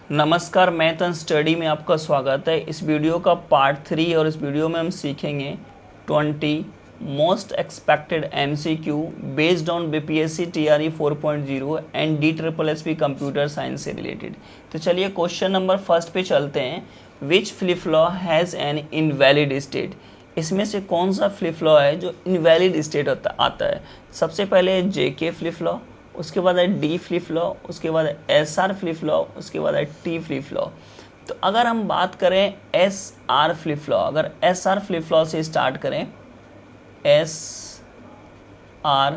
नमस्कार, math and study में आपका स्वागत है। इस वीडियो का पार्ट 3 और इस वीडियो में हम सीखेंगे 20 most expected MCQ based on BPSC TRE 4.0 and DSSS computer science से रिलेटेड। तो चलिए क्वेश्चन नंबर फर्स्ट पे चलते हैं। Which flip flop has an invalid state? इसमें से कौन सा फ्लिप फ्लॉप है जो इनवैलिड स्टेट आता है? सबसे पहले JK फ्लिप फ्लॉप, उसके बाद है डी फ्लिप फ्लॉप, उसके बाद है SR फ्लिप फ्लॉप, उसके बाद है T फ्लिप फ्लॉप। तो अगर हम बात करें SR फ्लिप फ्लॉप, अगर SR फ्लिप फ्लॉप से स्टार्ट करें, SR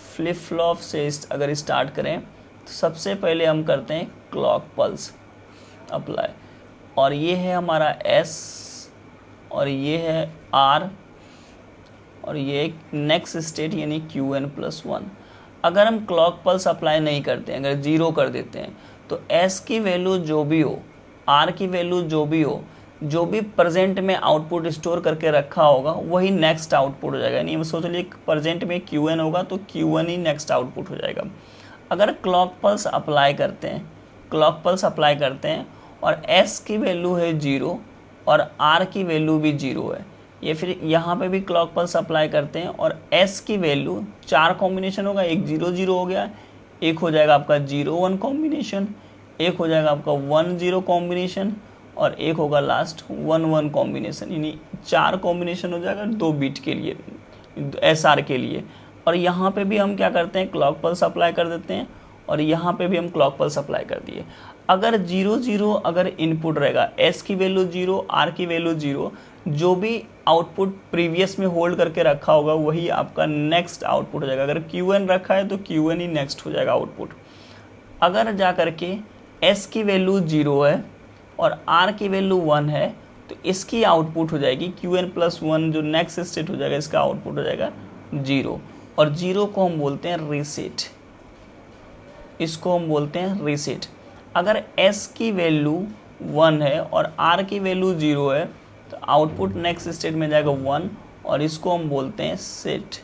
फ्लिप फ्लॉप से अगर स्टार्ट करें तो सबसे पहले हम करते हैं क्लॉक पल्स अप्लाई, और ये है हमारा S और ये है R और ये नेक्स्ट स्टेट यानी QN+1। अगर हम क्लॉक पल्स अप्लाई नहीं करते हैं, अगर जीरो कर देते हैं, तो S की वैल्यू जो भी हो, R की वैल्यू जो भी हो, जो भी प्रेजेंट में आउटपुट स्टोर करके रखा होगा वही नेक्स्ट आउटपुट हो जाएगा। नहीं सोच लीजिए प्रेजेंट में QN होगा तो QN ही नेक्स्ट आउटपुट हो जाएगा। अगर क्लॉक पल्स अप्लाई करते हैं, क्लॉक पल्स अप्लाई करते हैं और S की वैल्यू है 0 और R की वैल्यू भी 0 है, ये फिर यहाँ पे भी क्लॉक पल्स अप्लाई करते हैं और S की वैल्यू 4 कॉम्बिनेशन होगा, एक 0 0 हो गया, एक हो जाएगा आपका 0 1 कॉम्बिनेशन, एक हो जाएगा आपका 1 0 कॉम्बिनेशन और एक होगा लास्ट 1 1 कॉम्बिनेशन, यानी 4 कॉम्बिनेशन हो जाएगा 2 बीट के लिए, SR के लिए। और यहाँ पे भी हम क्या करते हैं, क्लॉक पल्स अप्लाई कर देते हैं और यहाँ पे भी हम क्लॉक पल्स अप्लाई कर दिए। अगर 0 0 अगर इनपुट रहेगा, S की वैल्यू 0, R की वैल्यू 0, जो भी आउटपुट प्रीवियस में होल्ड करके रखा होगा वही आपका नेक्स्ट आउटपुट हो जाएगा। अगर QN रखा है तो QN ही नेक्स्ट हो जाएगा आउटपुट। अगर जा करके S की वैल्यू 0 है और R की वैल्यू 1 है तो इसकी आउटपुट हो जाएगी QN+1, जो नेक्स्ट स्टेट हो जाएगा इसका आउटपुट हो जाएगा 0, और 0 को हम बोलते हैं रीसेट, इसको हम बोलते हैं रीसेट। अगर S की वैल्यू 1 है और R की वैल्यू 0 है तो आउटपुट नेक्स्ट स्टेट में जाएगा 1, और इसको हम बोलते हैं सेट,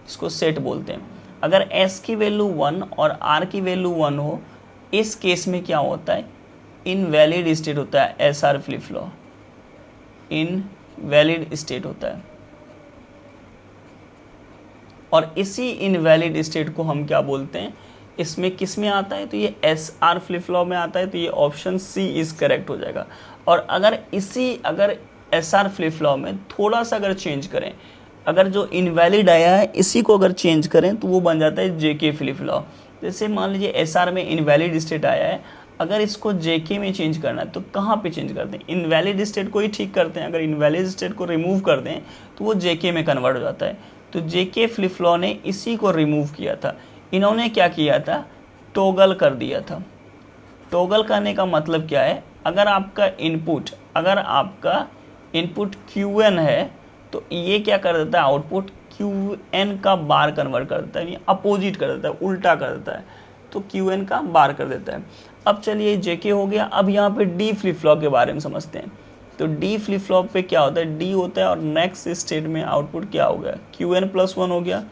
इसको सेट बोलते हैं। अगर S की वैल्यू 1 और R की वैल्यू 1 हो, इस केस में क्या होता है, इनवैलिड स्टेट होता है। SR flip flop invalid state होता है, और इसी इनवैलिड स्टेट को हम क्या बोलते हैं, इसमें किस में आता है, तो ये SR फ्लिप फ्लॉप में आता है, तो ये ऑप्शन C इज करेक्ट हो जाएगा। और अगर SR फ्लिप फ्लॉप में थोड़ा सा अगर चेंज करें, अगर जो इनवैलिड आया है इसी को अगर चेंज करें तो वो बन जाता है JK फ्लिप फ्लॉप। जैसे मान लीजिए SR में इनवैलिड स्टेट आया है, अगर इसको JK में चेंज करना है तो कहाँ पे चेंज करते हैं, इनवैलिड स्टेट को ही ठीक करते हैं। अगर इनवैलिड स्टेट को रिमूव कर दें तो वो JK में कन्वर्ट हो जाता है। तो JK फ्लिप फ्लॉप ने इसी को रिमूव किया था। इन्होंने क्या किया था, टॉगल कर दिया था। टॉगल करने का मतलब क्या है, अगर आपका इनपुट QN है तो ये क्या कर देता है, आउटपुट QN का बार कन्वर्ट कर देता है, यानी अपोजिट कर देता है, उल्टा कर देता है, तो QN का बार कर देता है। अब चलिए JK हो गया। अब यहाँ पे D फ्लिप फ्लॉप के बारे में समझते हैं। तो D फ्लिप फ्लॉप पे क्या होता है, D होता है और नेक्स्ट स्टेट में आउटपुट क्या हो गया, QN+1 हो गया।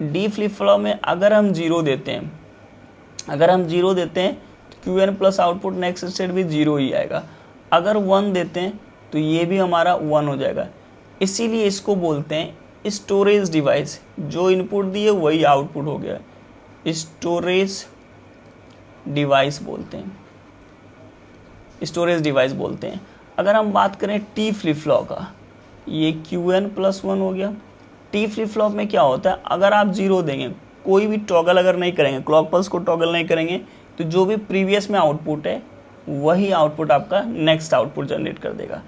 D फ्लिप फ्लॉप में अगर हम 0 देते हैं, तो QN plus output next state भी 0 ही आएगा। अगर 1 देते हैं तो ये भी हमारा 1 हो जाएगा। इसीलिए इसको बोलते हैं स्टोरेज डिवाइस, जो इनपुट दिए वही आउटपुट हो गया, स्टोरेज डिवाइस बोलते हैं। अगर हम बात करें T फ्लिप फ्लॉप का, ये QN+1 हो गया। T फ्लिप फ्लॉप में क्या होता है, अगर आप 0 देंगे, कोई भी टॉगल अगर नहीं करेंगे, क्लॉक पल्स को टॉगल नहीं करेंगे, तो जो भी प्रीवियस में आउटपुट है वही आउटपुट आपका नेक्स्ट आउटपुट जनरेट कर देगा।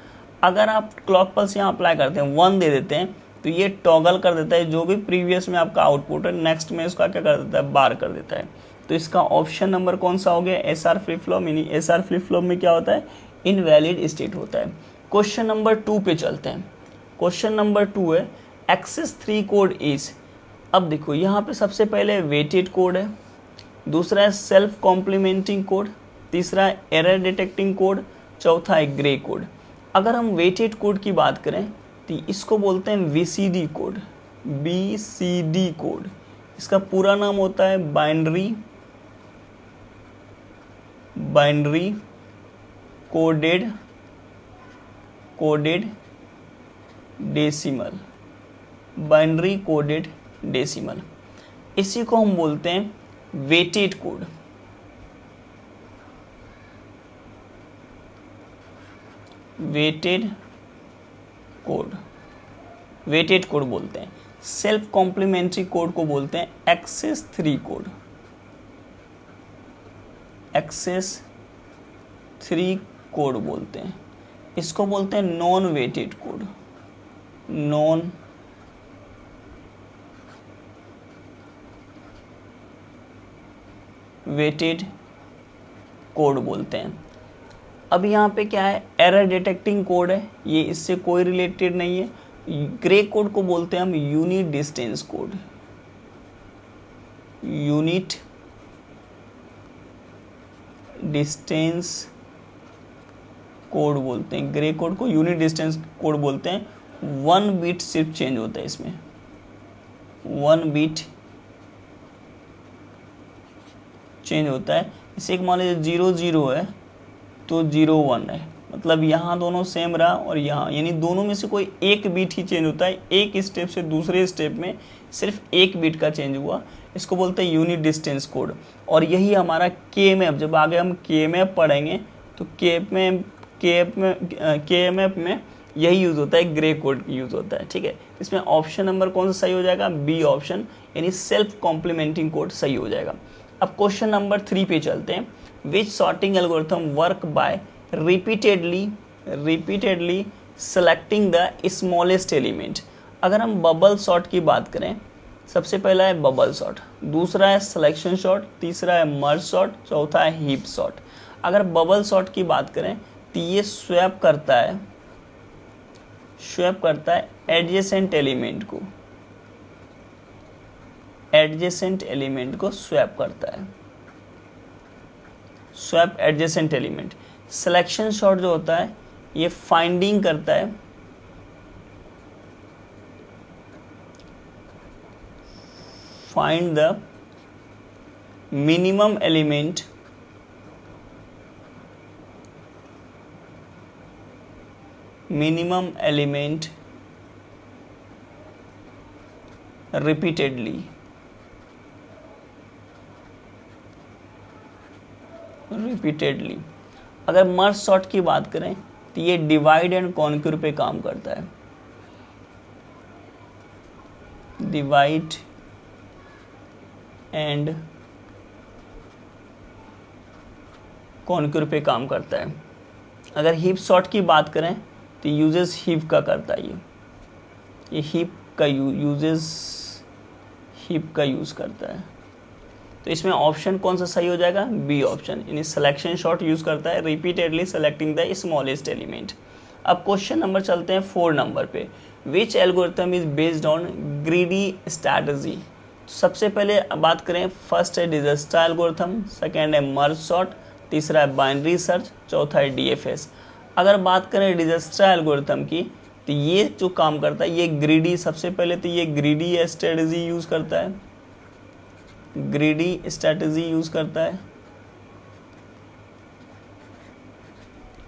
अगर आप क्लॉक पल्स यहाँ अप्लाई करते हैं, 1 दे देते हैं, तो ये टॉगल कर देता है, जो भी प्रीवियस में आपका आउटपुट है नेक्स्ट में इसका क्या कर देता है, बार कर देता है। तो इसका ऑप्शन नंबर कौन सा हो गया, SR फ्लिप फ्लॉप। यानी SR फ्लिप फ्लॉप में क्या होता है, इनवैलिड स्टेट होता है। क्वेश्चन नंबर 2 पे चलते हैं। क्वेश्चन नंबर 2 है एक्सेस 3 कोड इज। अब देखो यहाँ पे सबसे पहले वेटेड कोड है, दूसरा है सेल्फ कॉम्प्लीमेंटिंग कोड, तीसरा है एरर डिटेक्टिंग कोड, चौथा है ग्रे कोड। अगर हम वेटेड कोड की बात करें तो इसको बोलते हैं VCD कोड, BCD कोड। इसका पूरा नाम होता है binary coded decimal, binary coded decimal. इसी को हम बोलते हैं वेटेड कोड। वेटेड कोड बोलते हैं। सेल्फ कॉम्प्लीमेंट्री कोड को बोलते हैं एक्सेस 3 कोड। एक्सेस 3 कोड बोलते हैं। इसको बोलते हैं non weighted code. Non weighted code बोलते हैं। अब यहाँ पे क्या है, एरर डिटेक्टिंग कोड है, ये इससे कोई रिलेटेड नहीं है। ग्रे कोड को बोलते हैं हम unit distance code. Unit distance code बोलते हैं। ग्रे कोड को यूनिट डिस्टेंस कोड बोलते हैं। 1 बिट सिर्फ चेंज होता है इसमें, 1 बिट चेंज होता है। इसे एक मान लीजिए 0 0 है तो 0 1 है, मतलब यहाँ दोनों सेम रहा और यहाँ, यानी दोनों में से कोई एक बीट ही चेंज होता है। एक स्टेप से दूसरे स्टेप में सिर्फ एक बीट का चेंज हुआ, इसको बोलते हैं यूनिट डिस्टेंस कोड। और यही हमारा KMF, जब आगे हम KMF पढ़ेंगे तो KMF में यही यूज़ होता है, ग्रे कोड यूज़ होता है। ठीक है, इसमें ऑप्शन नंबर कौन सा सही हो जाएगा, बी ऑप्शन, यानी सेल्फ कॉम्प्लीमेंटिंग कोड सही हो जाएगा। अब क्वेश्चन नंबर 3 पे चलते हैं। Which sorting algorithm work by repeatedly selecting the smallest element. अगर हम बबल सॉर्ट की बात करें, सबसे पहला है बबल सॉर्ट, दूसरा है सिलेक्शन सॉर्ट, तीसरा है मर्ज सॉर्ट, चौथा है हीप सॉर्ट। अगर बबल सॉर्ट की बात करें तो ये स्वैप करता है एडजेसेंट एलिमेंट को, स्वैप करता है, swap adjacent element. Selection sort जो होता है ये फाइंडिंग करता है, find the minimum element repeatedly. अगर मर्ज सॉर्ट की बात करें तो ये डिवाइड एंड कॉन्क्यूर पे काम करता है, डिवाइड एंड कॉन्क्यूर पे काम करता है। अगर हीप सॉर्ट की बात करें तो यूजेस हीप का करता है, ये हीप का यूज करता है। तो इसमें ऑप्शन कौन सा सही हो जाएगा, बी ऑप्शन, यानी सिलेक्शन सॉर्ट यूज करता है repeatedly selecting the smallest element. अब क्वेश्चन नंबर चलते हैं 4 नंबर पे। Which algorithm is based on greedy strategy. सबसे पहले बात करें, फर्स्ट है डिजस्ट्रा एल्गोरिथम, सेकेंड है मर्ज सॉर्ट, तीसरा है बाइनरी सर्च, चौथा है DFS। अगर बात करें डिजस्ट्रा एल्गोरिथम की तो ये जो काम करता है ये ग्रीडी, सबसे पहले तो ये ग्रीडी स्ट्रैटेजी यूज करता है,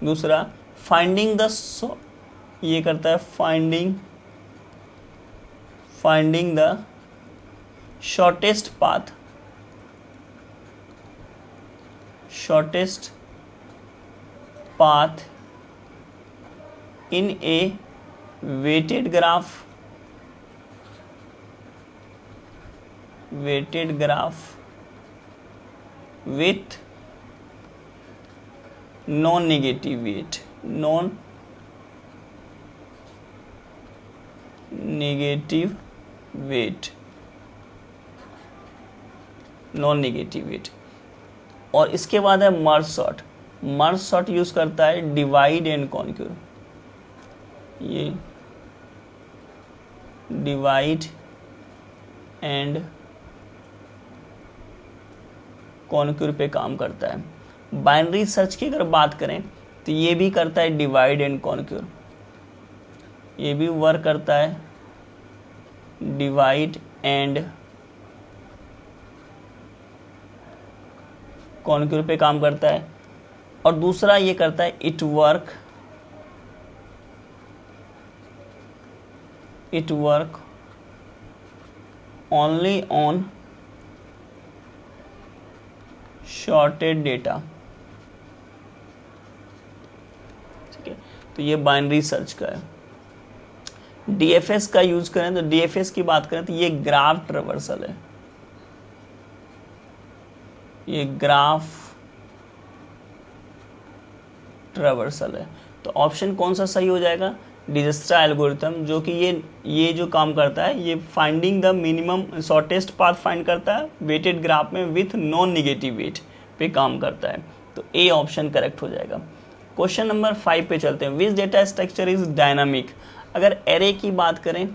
दूसरा फाइंडिंग द, ये करता है finding the shortest path in A weighted graph with non-negative weight, और इसके बाद है मर्ज सॉर्ट यूज करता है डिवाइड एंड कॉन्क्यूर, ये डिवाइड एंड कॉन्क्यूर पे काम करता है। बाइनरी सर्च की अगर बात करें तो ये भी करता है डिवाइड एंड कॉन्क्यूर, ये भी वर्क करता है डिवाइड एंड कॉन्क्यूर पे काम करता है। और दूसरा ये करता है it work only on shorted data. ठीक है, तो ये बाइनरी सर्च का है। डीएफएस का यूज करें तो डीएफएस की बात करें तो ये ग्राफ ट्रैवर्सल है, ये ग्राफ ट्रैवर्सल है। तो ऑप्शन कौन सा सही हो जाएगा? डिजस्ट्रा एल्गोरिथम, जो कि ये जो काम करता है, ये finding the minimum shortest path find करता है वेटेड ग्राफ में विथ नॉन निगेटिव वेट पे काम करता है। तो ए ऑप्शन करेक्ट हो जाएगा। क्वेश्चन नंबर 5 पे चलते हैं। विच डेटा स्ट्रक्चर इज डायनामिक? अगर एरे की बात करें,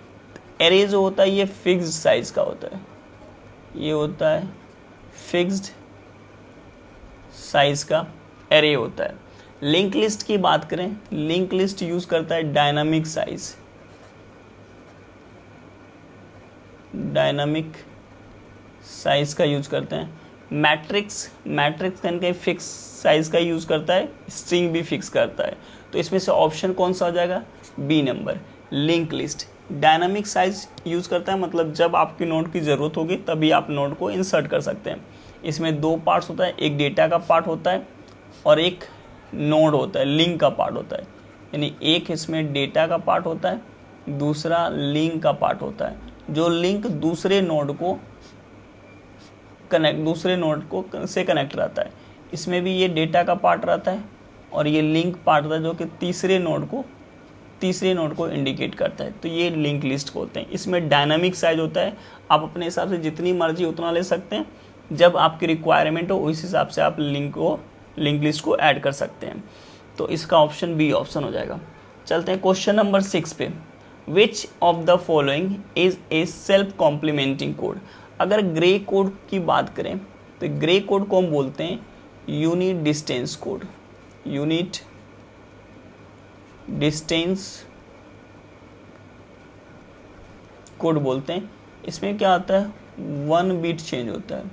एरे जो होता है ये फिक्स्ड साइज का होता है, ये होता है फिक्स्ड साइज का एरे होता है। लिंक लिस्ट की बात करें, लिंक लिस्ट यूज करता है डायनामिक साइज, डायनामिक साइज का यूज करते हैं। मैट्रिक्स कहीं फिक्स साइज का यूज करता है, स्ट्रिंग भी फिक्स करता है। तो इसमें से ऑप्शन कौन सा हो जाएगा? B number, link list. Dynamic size use करता है, मतलब जब आपकी नोड की जरूरत होगी तभी आप नोड को इंसर्ट कर सकते हैं। इसमें दो पार्ट्स होता है, एक डेटा का पार्ट होता है और एक नोड होता है, लिंक का पार्ट होता है। यानी एक इसमें डेटा का पार्ट होता है, दूसरा लिंक का पार्ट होता है, जो लिंक दूसरे नोड से कनेक्ट रहता है। इसमें भी ये डेटा का पार्ट रहता है और ये लिंक पार्ट रहता है, जो कि तीसरे नोड को इंडिकेट करता है। तो ये लिंक लिस्ट बोलते हैं। इसमें डायनामिक साइज होता है, आप अपने हिसाब से जितनी मर्जी उतना ले सकते हैं, जब आपकी रिक्वायरमेंट हो उस हिसाब से आप लिंक लिस्ट को ऐड कर सकते हैं। तो इसका ऑप्शन बी ऑप्शन हो जाएगा। चलते हैं क्वेश्चन नंबर 6 पे। Which of the following is a self complementing code? अगर ग्रे कोड की बात करें तो ग्रे कोड को हम बोलते हैं unit distance code, unit distance code बोलते हैं। इसमें क्या आता है? 1 बिट चेंज होता है,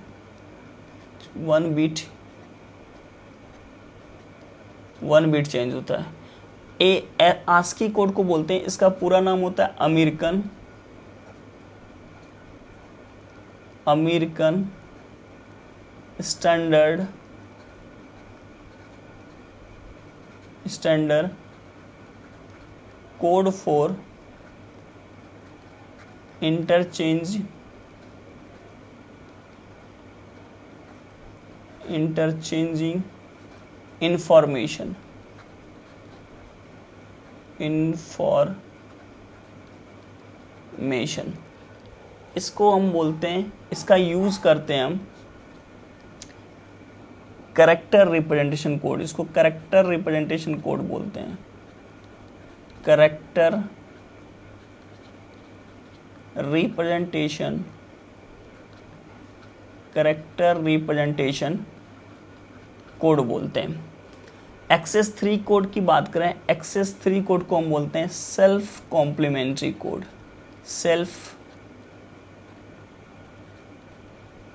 1 बिट चेंज होता है। आस्की कोड को बोलते हैं, इसका पूरा नाम होता है American standard code for interchanging information. इसको हम बोलते हैं, इसका यूज करते हैं हम कैरेक्टर रिप्रेजेंटेशन कोड, इसको कैरेक्टर रिप्रेजेंटेशन कोड बोलते हैं। कैरेक्टर रिप्रेजेंटेशन कोड बोलते हैं। एक्सेस 3 कोड की बात करें, एक्सेस 3 कोड को हम बोलते हैं self complementary code, self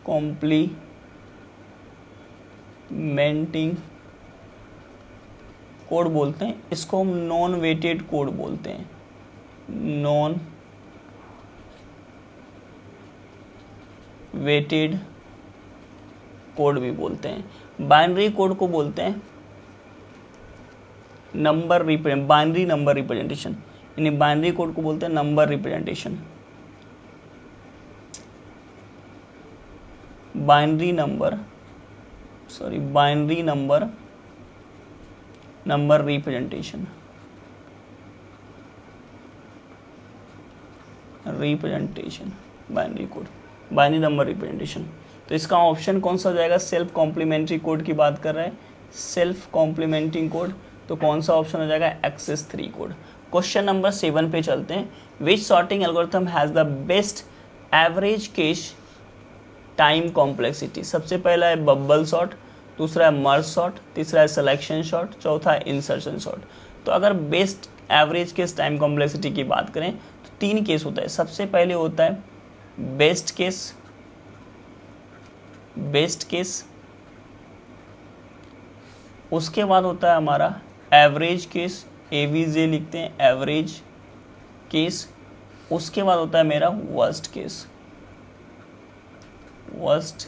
complementing code बोलते हैं। इसको हम नॉन वेटेड कोड बोलते हैं, नॉन वेटेड कोड भी बोलते हैं। बाइनरी कोड को बोलते हैं बाइनरी नंबर रिप्रेजेंटेशन, यानी बाइनरी कोड को बोलते हैं number representation, binary number representation binary code, binary number representation. तो इसका ऑप्शन कौन सा हो जाएगा? सेल्फ कॉम्प्लीमेंट्री कोड की बात कर रहे हैं, सेल्फ कॉम्प्लीमेंटिंग कोड। तो कौन सा ऑप्शन हो जाएगा? Access 3 code. क्वेश्चन नंबर 7 पे चलते हैं। Which sorting algorithm has the best average case time complexity? सबसे पहला है बबल सॉर्ट, दूसरा है मर्ज सॉर्ट, तीसरा है सिलेक्शन सॉर्ट, चौथा है इंसर्शन सॉर्ट। तो अगर best average case time complexity की बात करें तो 3 केस होता है। सबसे पहले होता है बेस्ट केस, उसके बाद होता है हमारा एवरेज केस, AVJ लिखते हैं एवरेज केस। उसके बाद होता है मेरा वर्स्ट केस, वर्स्ट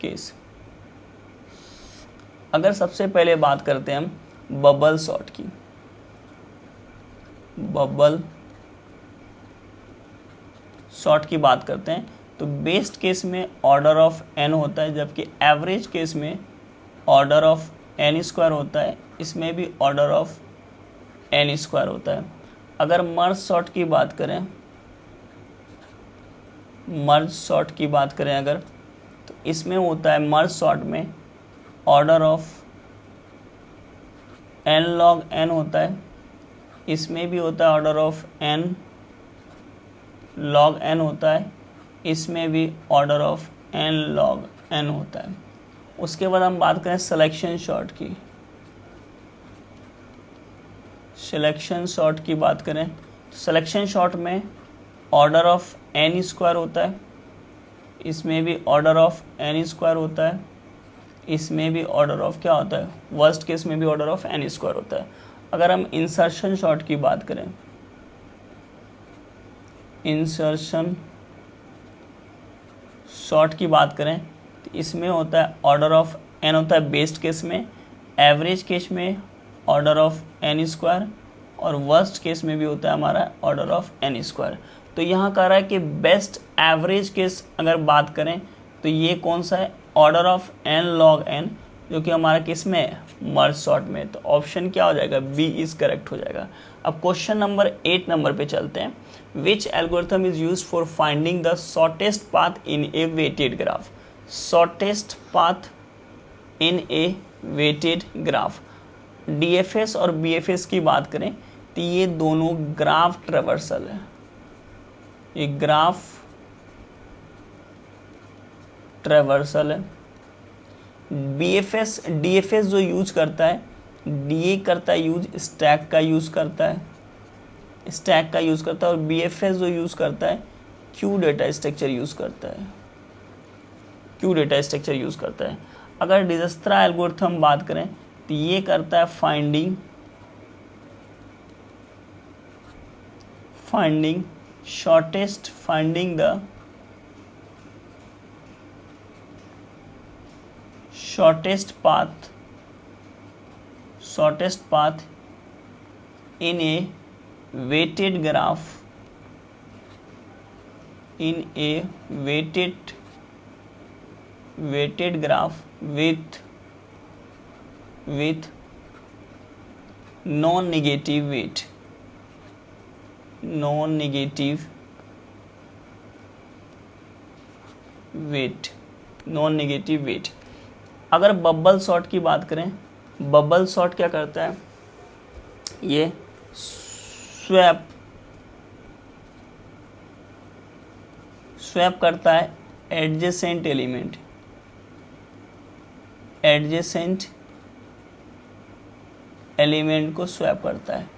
केस। अगर सबसे पहले बात करते हैं हम बबल सॉर्ट की, बबल सॉर्ट की बात करते हैं तो बेस्ट केस में ऑर्डर ऑफ n होता है, जबकि एवरेज केस में ऑर्डर ऑफ n² होता है, इसमें भी ऑर्डर ऑफ n² होता है। अगर मर्ज सॉर्ट की बात करें, मर्ज सॉर्ट की बात करें अगर, तो इसमें होता है मर्ज सॉर्ट में order of n log n होता है, इसमें भी होता है order of n log n होता है, इसमें भी order of n log n होता है। उसके बाद हम बात करें सिलेक्शन सॉर्ट की, सिलेक्शन सॉर्ट की बात करें तो सिलेक्शन सॉर्ट में ऑर्डर ऑफ n² होता है, इसमें भी ऑर्डर ऑफ n² होता है, इसमें भी ऑर्डर ऑफ क्या होता है, वर्स्ट केस में भी ऑर्डर ऑफ n² होता है। अगर हम इंसर्शन सॉर्ट की बात करें, इंसर्शन सॉर्ट की बात करें तो इसमें होता है ऑर्डर ऑफ n होता है बेस्ट केस में, एवरेज केस में ऑर्डर ऑफ n² और वर्स्ट केस में भी होता है हमारा ऑर्डर ऑफ n²। तो यहाँ कह रहा है कि बेस्ट एवरेज केस अगर बात करें तो ये कौन सा है, order of n log n, जो कि हमारा किस में है, मर्ज सॉर्ट में। तो ऑप्शन क्या हो जाएगा, बी इज करेक्ट हो जाएगा। अब क्वेश्चन नंबर 8 नंबर पे चलते हैं। Which algorithm is used for finding the shortest path in a weighted graph, shortest path in a weighted graph. DFS और BFS की बात करें तो ये दोनों ग्राफ ट्रेवर्सल है, ये ग्राफ ट्रेवर्सल है। DFS जो यूज करता है, DA करता है यूज स्टैक का यूज करता है, स्टैक का यूज करता है, और BFS जो यूज करता है क्यू डेटा स्ट्रक्चर यूज करता है, क्यू डेटा स्ट्रक्चर यूज करता है। अगर डिजस्त्रा एल्गोरिथम बात करें तो ये करता है finding shortest, finding the shortest path in a weighted graph, in a weighted graph with non-negative weight, non-negative weight। अगर बबल सॉर्ट की बात करें, बबल सॉर्ट क्या करता है, ये स्वैप करता है एडजेसेंट एलिमेंट, एडजेसेंट एलिमेंट को स्वैप करता है।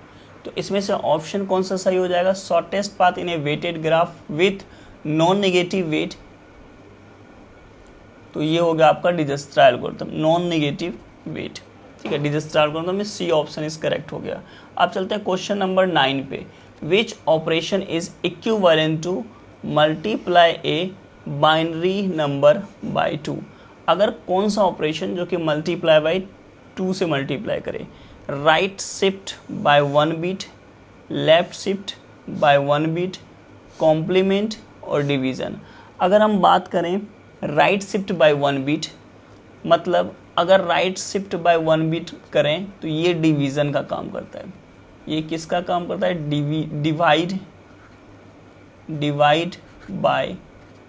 तो इसमें से ऑप्शन कौन सा सही हो जाएगा, shortest path in a weighted graph with non negative weight. तो ये हो गया आपका Dijkstra algorithm, non negative weight. ठीक है, डिजस्त्रा एल्गोरिथम में सी ऑप्शन इज करेक्ट हो गया। अब चलते हैं क्वेश्चन नंबर 9 पे। Which operation is equivalent to multiply a binary number by 2। अगर कौन सा ऑपरेशन जो कि मल्टीप्लाई बाय 2 से मल्टीप्लाई करे, right shift by 1 bit, left shift by 1 bit, complement और डिवीजन। अगर हम बात करें राइट शिफ्ट बाय 1 बिट, मतलब अगर राइट शिफ्ट बाय 1 बिट करें तो ये डिवीजन का काम करता है। ये किसका काम करता है, डिवाइड बाय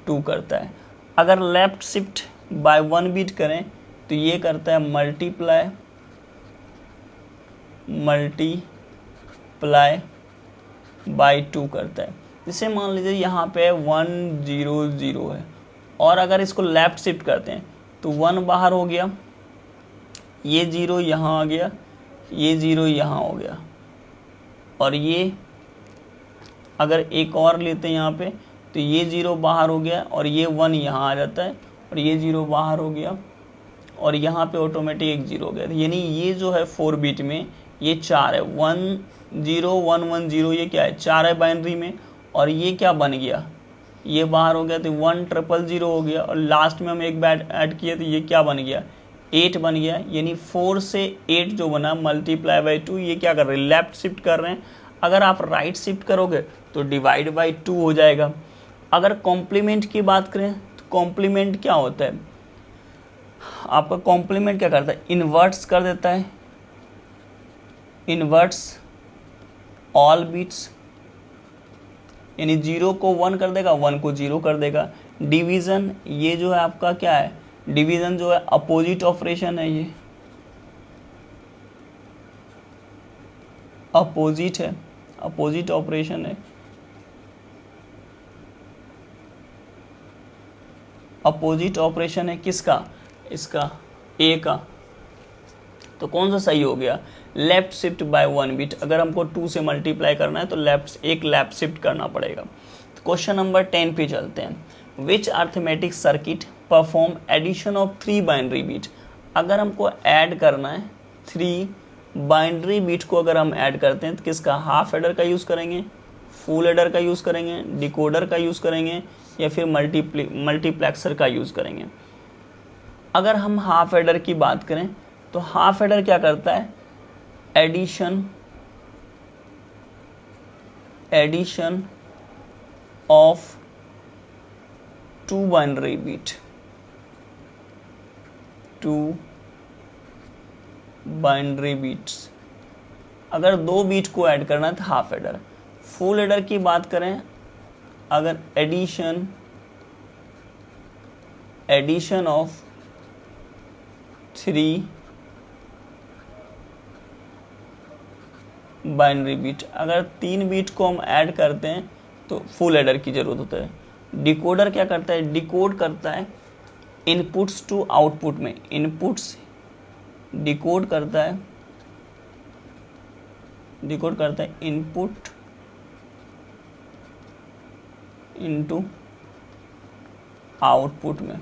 2 करता है। अगर लेफ्ट शिफ्ट बाय 1 बिट करें तो ये करता है मल्टीप्लाई बाय 2 करता है। जैसे मान लीजिए यहाँ पे 1 0 0 है, और अगर इसको लेफ्ट शिफ्ट करते हैं तो 1 बाहर हो गया, ये 0 यहाँ आ गया, ये 0 यहाँ हो गया, और ये अगर एक और लेते हैं यहाँ पे तो ये 0 बाहर हो गया और ये 1 यहाँ आ जाता है, और ये 0 बाहर हो गया और यहाँ पे ऑटोमेटिक एक 0 हो गया, यानी ये जो है 4 बिट में ये 4 है, 10110, ये क्या है 4 है बाइनरी में, और ये क्या बन गया, ये बाहर हो गया तो 1000 हो गया, और लास्ट में हम एक बैट ऐड किए तो ये क्या बन गया 8 बन गया, यानी 4 से 8 जो बना मल्टीप्लाई बाई 2, ये क्या कर रहे हैं लेफ्ट शिफ्ट कर रहे हैं। अगर आप राइट शिफ्ट करोगे तो डिवाइड बाई 2 हो जाएगा। अगर कॉम्प्लीमेंट की बात करें तो कॉम्प्लीमेंट क्या होता है, आपका कॉम्प्लीमेंट क्या करता है, इन्वर्ट्स कर देता है, इन्वर्ट्स ऑल बिट्स, यानी 0 को 1 कर देगा, 1 को 0 कर देगा। डिवीजन, ये जो है आपका क्या है, डिवीजन जो है अपोजिट ऑपरेशन है, ये अपोजिट है, अपोजिट ऑपरेशन है, अपोजिट ऑपरेशन है किसका, इसका ए का। तो कौन सा सही हो गया, लेफ्ट शिफ्ट बाय 1 बिट। अगर हमको 2 से मल्टीप्लाई करना है तो एक लेफ्ट शिफ्ट करना पड़ेगा। तो क्वेश्चन नंबर 10 पे चलते हैं। Which arithmetic circuit perform addition of 3 binary bit. अगर हमको ऐड करना है 3 बाइनरी बिट को, अगर हम ऐड करते हैं तो किसका, हाफ एडर का यूज़ करेंगे, फुल एडर का यूज़ करेंगे, डिकोडर का यूज़ करेंगे, या फिर मल्टीप्लेक्सर का यूज़ करेंगे। अगर हम हाफ एडर की बात करें तो हाफ एडर क्या करता है, addition of 2 binary bit, 2 binary bits. अगर 2 बीट को ऐड करना है तो हाफ एडर। फुल एडर की बात करें, अगर एडिशन ऑफ 3 बाइनरी बिट, अगर 3 बीट को हम ऐड करते हैं तो फुल एडर की जरूरत होता है। डिकोडर क्या करता है, डिकोड करता है इनपुट्स टू आउटपुट में, इनपुट्स डिकोड करता है इनपुट इनटू आउटपुट में,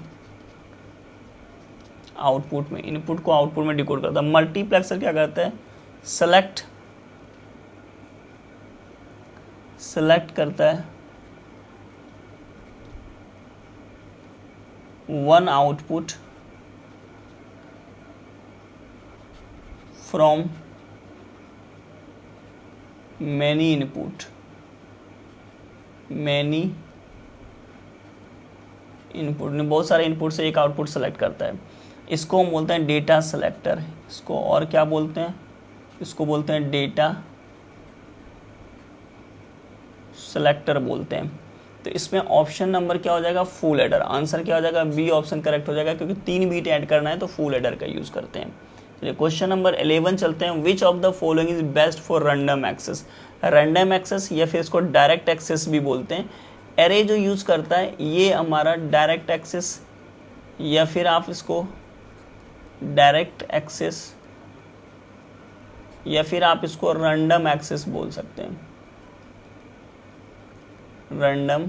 इनपुट को आउटपुट में डिकोड करता है। मल्टीप्लेक्सर क्या करता है, सेलेक्ट करता है 1 आउटपुट फ्रॉम मैनी इनपुट ने बहुत सारे इनपुट से एक आउटपुट सेलेक्ट करता है। इसको हम बोलते हैं डेटा सेलेक्टर, इसको और क्या बोलते हैं, इसको बोलते हैं डेटा सेलेक्टर बोलते हैं। तो इसमें ऑप्शन नंबर क्या हो जाएगा, फुल एडर। आंसर क्या हो जाएगा, बी ऑप्शन करेक्ट हो जाएगा, क्योंकि 3 बीट ऐड करना है तो फुल एडर का यूज करते हैं। चलिए क्वेश्चन नंबर 11 चलते हैं। Which of the following is best for random access. Random access या फिर इसको डायरेक्ट एक्सेस भी बोलते हैं। एरे जो यूज करता है ये हमारा डायरेक्ट एक्सेस, या फिर आप इसको डायरेक्ट एक्सेस, या फिर आप इसको रैंडम एक्सेस बोल सकते हैं, रैंडम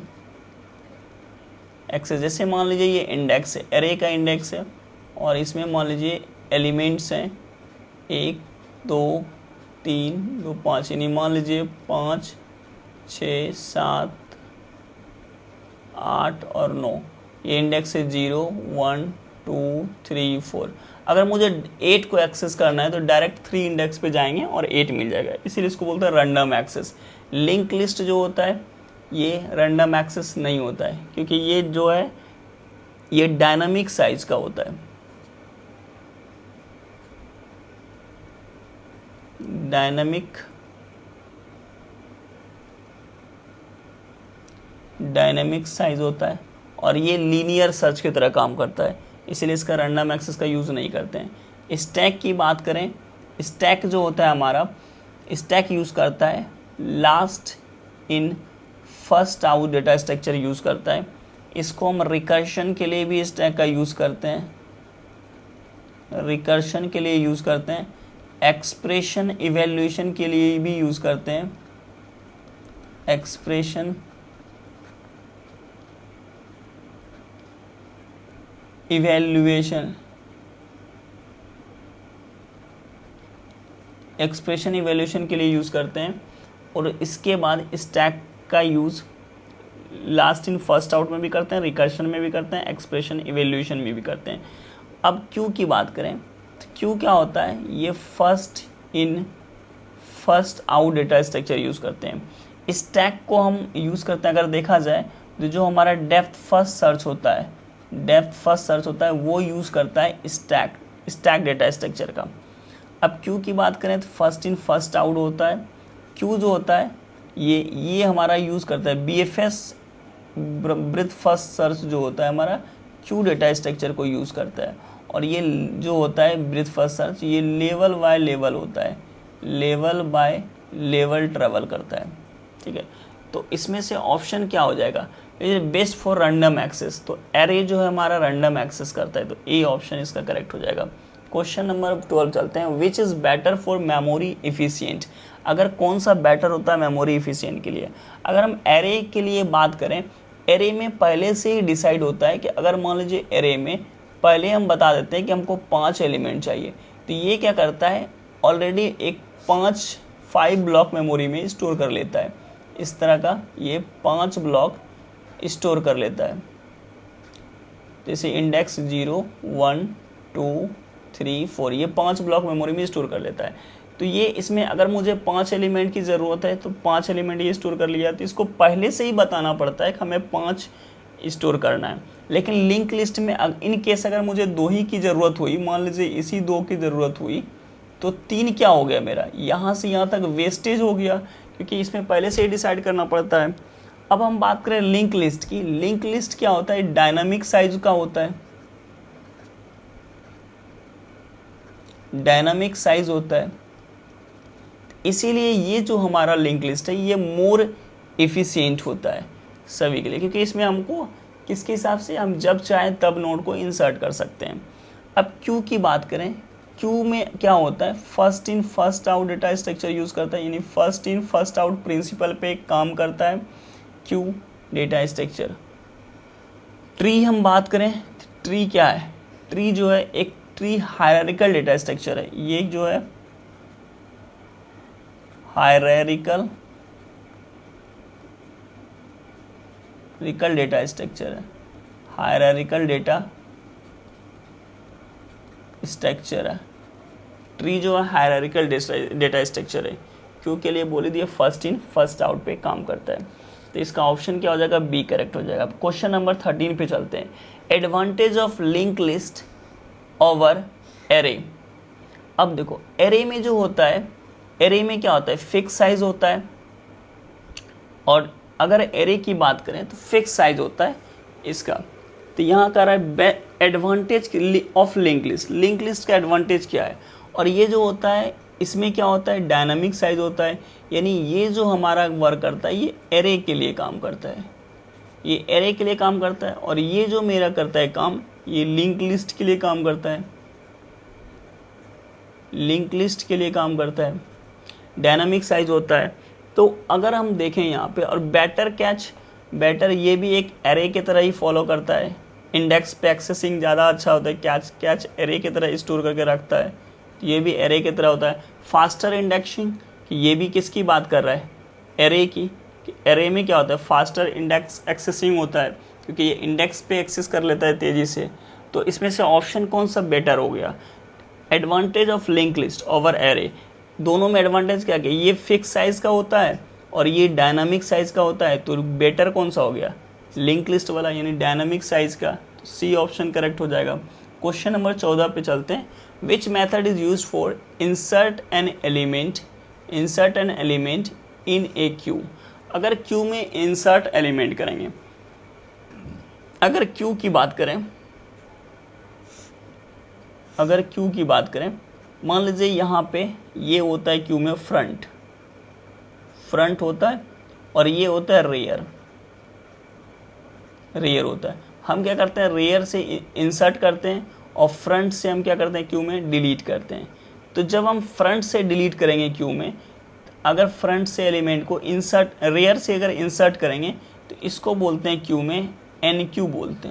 एक्सेस। जैसे मान लीजिए ये इंडेक्स है, एरे का इंडेक्स है, और इसमें मान लीजिए एलिमेंट्स हैं 1 2 3 2 5, यानी मान लीजिए 5 6 7 8 और 9, ये इंडेक्स है 0 1 2 3 4। अगर मुझे 8 को एक्सेस करना है तो डायरेक्ट 3 इंडेक्स पे जाएंगे और 8 मिल जाएगा, इसीलिए इसको बोलते हैं रैंडम एक्सेस। लिंक लिस्ट जो होता है ये रैंडम एक्सेस नहीं होता है, क्योंकि ये जो है ये डायनामिक साइज का होता है, डायनामिक साइज होता है, और ये लीनियर सर्च की तरह काम करता है, इसलिए इसका रैंडम एक्सेस का यूज़ नहीं करते हैं। स्टैक की बात करें, स्टैक जो होता है हमारा, स्टैक यूज़ करता है last in first out data structure use करता है। इसको हम रिकर्शन के लिए भी स्टैक का यूज़ करते हैं, रिकर्शन के लिए यूज़ करते हैं, एक्सप्रेशन इवैल्यूएशन के लिए भी यूज़ करते हैं, एक्सप्रेशन इवैल्यूएशन एक्सप्रेशन इवैल्यूएशन के लिए यूज़ करते हैं, और इसके बाद स्टैक का use last in first out में भी करते हैं, रिकर्शन में भी करते हैं, एक्सप्रेशन इवैल्यूएशन में भी करते हैं। अब क्यू की बात करें तो क्यू क्या होता है, ये first in first out data structure use करते हैं। स्टैक को हम यूज़ करते हैं, अगर देखा जाए तो जो हमारा डेप्थ फर्स्ट सर्च होता है वो यूज़ करता है स्टैक डेटा स्ट्रक्चर का। अब क्यू की बात करें तो फर्स्ट इन फर्स्ट आउट होता है। क्यू जो होता है ये हमारा यूज़ करता है BFS ब्रीथ फर्स्ट सर्च जो होता है हमारा क्यू डेटा स्ट्रक्चर को यूज़ करता है। और ये जो होता है ब्रीथ फर्स्ट सर्च ये लेवल बाय लेवल होता है, लेवल बाय लेवल ट्रेवल करता है, ठीक है। तो इसमें से ऑप्शन क्या हो जाएगा, बेस्ट फॉर रैंडम एक्सेस, तो एरे जो है हमारा रैंडम एक्सेस करता है, तो ए ऑप्शन इसका करेक्ट हो जाएगा। क्वेश्चन नंबर 12 चलते हैं। Which is better for memory efficient, अगर कौन सा बेटर होता है मेमोरी इफिशियंट के लिए। अगर हम एरे के लिए बात करें, एरे में पहले से ही डिसाइड होता है कि अगर मान लीजिए एरे में पहले हम बता देते हैं कि हमको 5 एलिमेंट चाहिए, तो ये क्या करता है ऑलरेडी एक 5 ब्लॉक मेमोरी में स्टोर कर लेता है। इस तरह का ये 5 ब्लॉक स्टोर कर लेता है, जैसे इंडेक्स 0 1 2 3 4 ये 5 ब्लॉक मेमोरी में स्टोर कर लेता है। तो ये इसमें अगर मुझे 5 एलिमेंट की ज़रूरत है तो 5 एलिमेंट ये स्टोर कर लिया, तो इसको पहले से ही बताना पड़ता है कि हमें 5 स्टोर करना है। लेकिन लिंक लिस्ट में इन केस अगर मुझे 2 ही की ज़रूरत हुई, मान लीजिए इसी 2 की ज़रूरत हुई, तो 3 क्या हो गया मेरा, यहाँ से यहाँ तक वेस्टेज हो गया, क्योंकि इसमें पहले से ही डिसाइड करना पड़ता है। अब हम बात करें लिंक लिस्ट की। लिंक लिस्ट क्या होता है, डायनामिक साइज का होता है, डायनामिक साइज होता है। इसीलिए ये जो हमारा लिंक लिस्ट है ये मोर एफिशिएंट होता है सभी के लिए, क्योंकि इसमें हमको किसके हिसाब से हम जब चाहें तब नोड को इंसर्ट कर सकते हैं। अब क्यू की बात करें, क्यू में क्या होता है, first in first out data structure use करता है, यानी first in first out principle पे काम करता है क्यू डेटा स्ट्रक्चर। ट्री हम बात करें, ट्री क्या है, ट्री जो है एक ट्री हायरार्किकल डेटा स्ट्रक्चर है। ये जो है हायरार्किकल डेटा स्ट्रक्चर है, हायरार्किकल डेटा स्ट्रक्चर है। ट्री जो है हायरार्किकल डेटा स्ट्रक्चर है, क्यों के लिए बोली दिए फर्स्ट इन फर्स्ट आउट पे काम करता है, तो इसका ऑप्शन क्या हो जाएगा, बी करेक्ट हो जाएगा। क्वेश्चन नंबर 13 पे चलते हैं। Advantage of link list over array. अब देखो एरे में जो होता है, एरे में क्या होता है, फिक्स साइज होता है, और अगर एरे की बात करें तो फिक्स साइज होता है इसका। तो यहाँ कह रहा है advantage of link list, link list का एडवांटेज क्या है, और ये जो होता है इसमें क्या होता है, डायनामिक साइज होता है, यानी ये जो हमारा वर्क करता है ये एरे के लिए काम करता है, ये एरे के लिए काम करता है, और ये जो मेरा करता है काम ये लिंक लिस्ट के लिए काम करता है, लिंक लिस्ट के लिए काम करता है, डायनामिक साइज होता है। तो अगर हम देखें यहाँ पे, और बेटर कैच, बेटर ये भी एक एरे की तरह ही फॉलो करता है, इंडेक्स पे एक्सेसिंग ज़्यादा अच्छा होता है, कैच एरे की तरह स्टोर करके रखता है, ये भी एरे की तरह होता है। फास्टर इंडेक्सिंग, ये भी किसकी बात कर रहा है, एरे की, कि एरे में क्या होता है, फास्टर इंडेक्स एक्सेसिंग होता है, क्योंकि ये इंडेक्स पे एक्सेस कर लेता है तेज़ी से। तो इसमें से ऑप्शन कौन सा बेटर हो गया, advantage of link list over array. दोनों में एडवांटेज क्या, ये फिक्स साइज का होता है और ये डायनामिक साइज का होता है, तो बेटर कौन सा हो गया, लिंक लिस्ट वाला, यानी डायनामिक साइज का। तो सी ऑप्शन करेक्ट हो जाएगा। क्वेश्चन नंबर 14 पे चलते हैं। Which method is use for insert an element in a queue. अगर क्यू में इंसर्ट एलिमेंट करेंगे, अगर क्यू की बात करें, मान लीजिए यहाँ पे ये होता है क्यू में फ्रंट होता है, और ये होता है रेयर होता है। हम क्या करते हैं, रेयर से इंसर्ट करते हैं और फ्रंट से हम क्या करते हैं, क्यू में डिलीट करते हैं। तो जब हम फ्रंट से डिलीट करेंगे क्यू में, अगर फ्रंट से एलिमेंट को इंसर्ट, रेयर से अगर इंसर्ट करेंगे तो इसको बोलते हैं क्यू में एन क्यू बोलते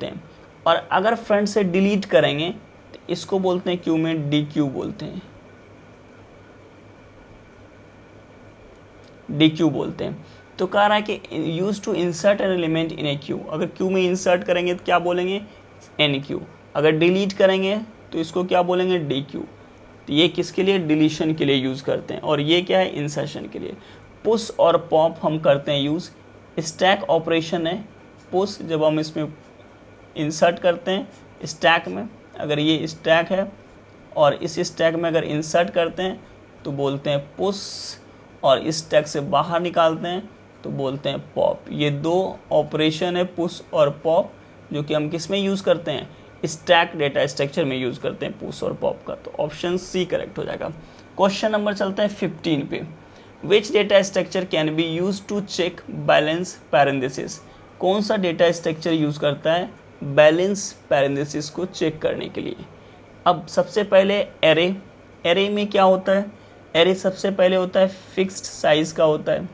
हैं। और अगर फ्रंट से डिलीट करेंगे तो इसको बोलते हैं क्यू में डी क्यू बोलते हैं, डी क्यू बोलते हैं। तो कह रहा है कि use to insert an element in a queue, अगर क्यू में इंसर्ट करेंगे तो क्या बोलेंगे एन क्यू, अगर डिलीट करेंगे तो इसको क्या बोलेंगे डी क्यू। तो ये किसके लिए, डिलीशन के लिए यूज़ करते हैं, और ये क्या है इंसर्शन के लिए। पुश और पॉप हम करते हैं यूज़, स्टैक ऑपरेशन है पुश, जब हम इसमें इंसर्ट करते हैं स्टैक में, अगर ये स्टैक है और इस स्टैक में अगर इंसर्ट करते हैं तो बोलते हैं पुश, और इस स्टैक से बाहर निकालते हैं तो बोलते हैं पॉप। ये दो ऑपरेशन है पुश और पॉप, जो कि हम किस में यूज़ करते हैं, स्टैक डेटा स्ट्रक्चर में यूज़ करते हैं पुश और पॉप का। तो ऑप्शन सी करेक्ट हो जाएगा। क्वेश्चन नंबर चलता है 15 पे। Which data structure can be use to check balance parenthesis, कौन सा डेटा स्ट्रक्चर यूज़ करता है बैलेंस पैरेंथेसिस को चेक करने के लिए। अब सबसे पहले एरे, एरे में क्या होता है, एरे सबसे पहले होता है फिक्स्ड साइज का होता है,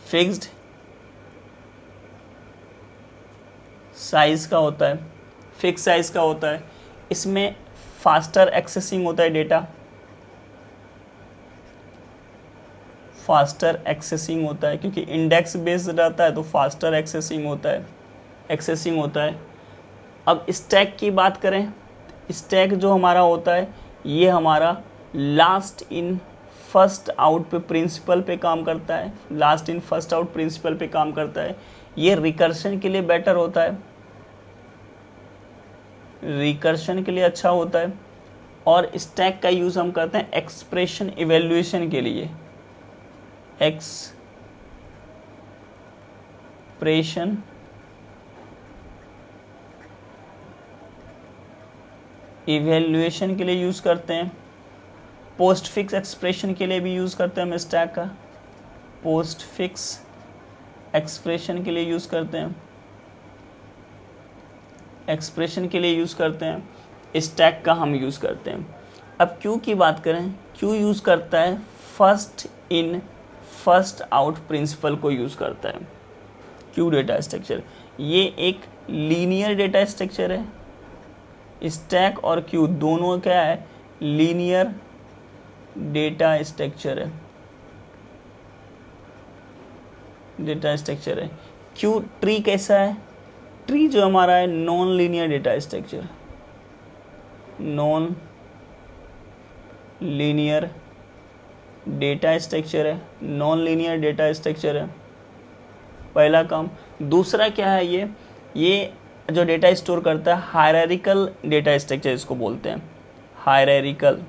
फिक्स्ड साइज का होता है, फिक्स साइज का होता है। इसमें फास्टर एक्सेसिंग होता है डेटा, फास्टर एक्सेसिंग होता है, क्योंकि इंडेक्स बेस्ड रहता है तो फास्टर एक्सेसिंग होता है, एक्सेसिंग होता है। अब स्टैक की बात करें, स्टैक जो हमारा होता है ये हमारा लास्ट इन फर्स्ट आउट पे प्रिंसिपल पे काम करता है, last in first out principle पे काम करता है। ये रिकर्शन के लिए बेटर होता है, रिकर्शन के लिए अच्छा होता है। और स्टैक का यूज़ हम करते हैं एक्सप्रेशन इवेल्युएशन के लिए, एक्सप्रेशन इवेल्युएशन के लिए यूज़ करते हैं। पोस्ट फिक्स एक्सप्रेशन के लिए भी यूज़ करते हैं हम स्टैक का, पोस्ट फिक्स एक्सप्रेशन के लिए यूज़ करते हैं, एक्सप्रेशन के लिए यूज़ करते हैं, स्टैक का हम यूज़ करते हैं। अब क्यू की बात करें, क्यू यूज़ करता है first in first out principle को यूज़ करता है। क्यू डेटा स्ट्रक्चर ये एक लीनियर डेटा स्ट्रक्चर है, स्टैक और क्यू दोनों क्या है, लीनियर डेटा स्ट्रक्चर है, डेटा स्ट्रक्चर है। क्यू ट्री कैसा है, ट्री जो हमारा है non linear data structure, non linear data structure है, नॉन लीनियर डेटा स्ट्रक्चर है, पहला काम। दूसरा क्या है, ये जो डेटा स्टोर करता है हायरार्किकल डेटा स्ट्रक्चर इसको बोलते हैं, हायरार्किकल,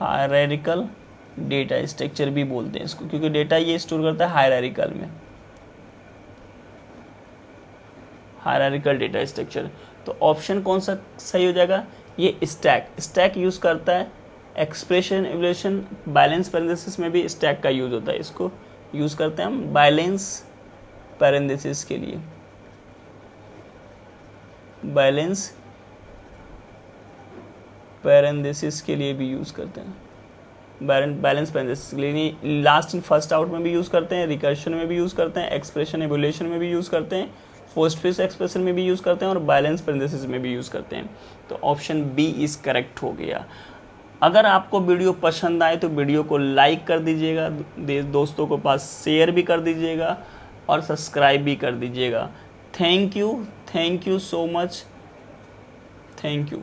हायरार्किकल डेटा स्ट्रक्चर भी बोलते हैं इसको, क्योंकि डेटा ये स्टोर करता है हायरार्किकल में, हायरार्किकल डेटा स्ट्रक्चर। तो ऑप्शन कौन सा सही हो जाएगा, ये स्टैक, स्टैक यूज़ करता है एक्सप्रेशन इवैल्यूएशन, बैलेंस पैरेंथेसिस में भी स्टैक का यूज़ होता है, इसको यूज़ करते हैं हम बैलेंस पैरेंथेसिस के लिए, बैलेंस पैरेंथेसिस के लिए भी यूज़ करते हैं, बैलेंस पैरेंथेसिस के लिए। लास्ट इन फर्स्ट आउट में भी यूज़ करते हैं, रिकर्शन में भी यूज़ करते हैं, एक्सप्रेशन इवैल्यूएशन में भी यूज़ करते हैं, पोस्ट फिक्स एक्सप्रेशन में भी यूज़ करते हैं, और बैलेंस पैरेंथेसिस में भी यूज़ करते हैं। तो ऑप्शन बी इज़ करेक्ट हो गया। अगर आपको वीडियो पसंद आए तो वीडियो को लाइक कर दीजिएगा, दोस्तों को पास शेयर भी कर दीजिएगा, और सब्सक्राइब भी कर दीजिएगा। Thank you so much, thank you.